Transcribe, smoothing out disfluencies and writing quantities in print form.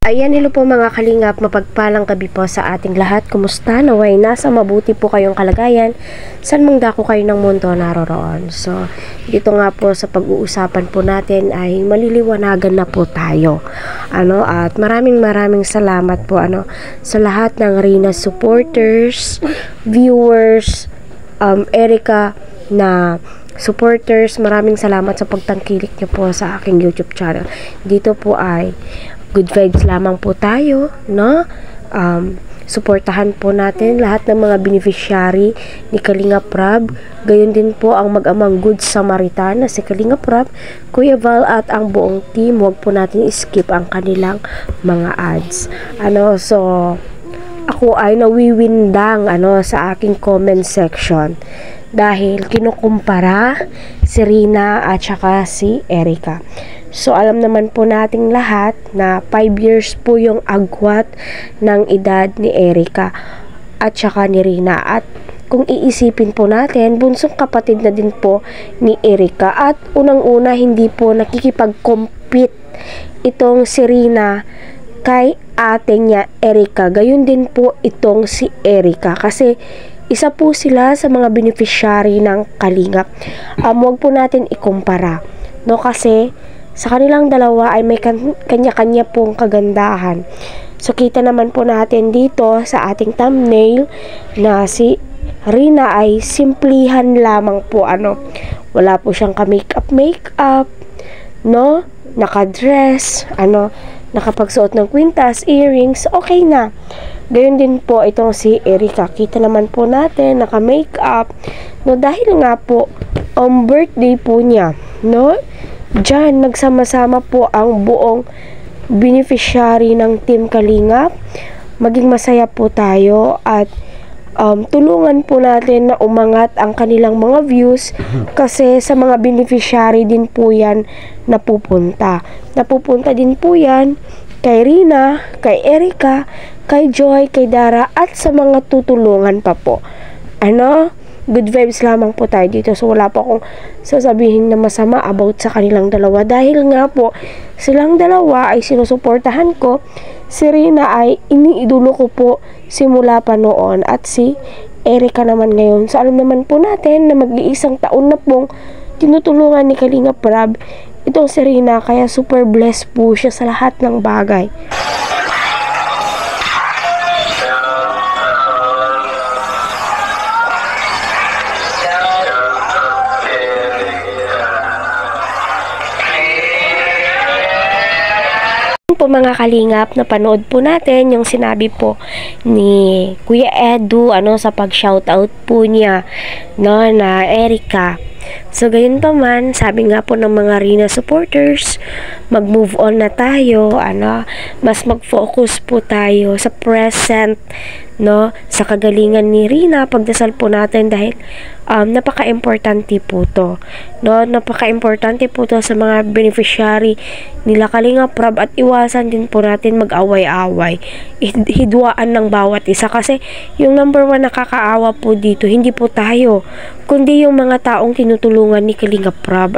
Ayan, hello po mga kalingap, mapagpalang gabi po sa ating lahat. Kumusta? Naway nasa mabuti po kayong kalagayan. San mang dako kayo ng mundo naroroon. So, dito nga po sa pag-uusapan po natin ay maliliwanagan na po tayo. At maraming salamat po sa lahat ng Rina supporters, viewers, Erica na supporters. Maraming salamat sa pagtangkilik niyo po sa aking YouTube channel. Dito po ay good vibes lamang po tayo, no? Suportahan po natin lahat ng mga beneficiary ni Kalinga Prab. Gayon din po ang mag-amang Good Samaritan na si Kalinga Prab, Kuya Val at ang buong team. Huwag po natin skip ang kanilang mga ads. So ako ay nawiwindang sa aking comment section dahil kinukumpara si Rina at saka si Erica. So, alam naman po nating lahat na 5 years po yung agwat ng edad ni Erica at saka ni Rina. At kung iisipin po natin, bunsong kapatid na din po ni Erica. At unang-una, hindi po nakikipag-compete itong si Rina kay ate niya Erica. Gayon din po itong si Erica. Kasi isa po sila sa mga beneficiary ng Kalingap. Huwag po natin ikumpara. No, kasi sa kanilang dalawa ay may kanya-kanya pong kagandahan. So, kita naman po natin dito sa ating thumbnail na si Rina ay simplihan lamang po. Wala po siyang ka-makeup, no? Naka-dress, nakapagsuot ng kwintas, earrings, okay na. Gayon din po itong si Erica. Kita naman po natin, naka-makeup, no? Dahil nga po, birthday po niya, no? Diyan, nagsama-sama po ang buong beneficiary ng Team Kalingap. Maging masaya po tayo at tulungan po natin na umangat ang kanilang mga views kasi sa mga beneficiary din po yan napupunta. Napupunta din po yan kay Rina, kay Erica, kay Joy, kay Dara at sa mga tutulungan pa po. Good vibes lamang po tayo dito. So, wala po akong sasabihin na masama about sa kanilang dalawa. Dahil nga po, silang dalawa ay sinusuportahan ko. Si Rina ay iniidolo ko po simula pa noon. At si Erica naman ngayon. So, alam naman po natin na mag-iisang taon na pong tinutulungan ni Kalinga Prab itong si Rina. Kaya super blessed po siya sa lahat ng bagay. Po mga kalingap, napanood po natin yung sinabi po ni Kuya Edu sa pag-shoutout po niya na Erica. So gayon pa man, sabi nga po ng mga Rina supporters, mag-move on na tayo, mas mag-focus po tayo sa present, sa kagalingan ni Rina. Pagdasal po natin dahil napaka-importante po to, napaka-importante po to sa mga beneficiary nila Kalinga Prab at iwasan din po natin mag-away-away, hidwaan ng bawat isa kasi yung number 1 nakakaawa po dito hindi po tayo kundi yung mga taong tinutulungan ni Kalinga Prab.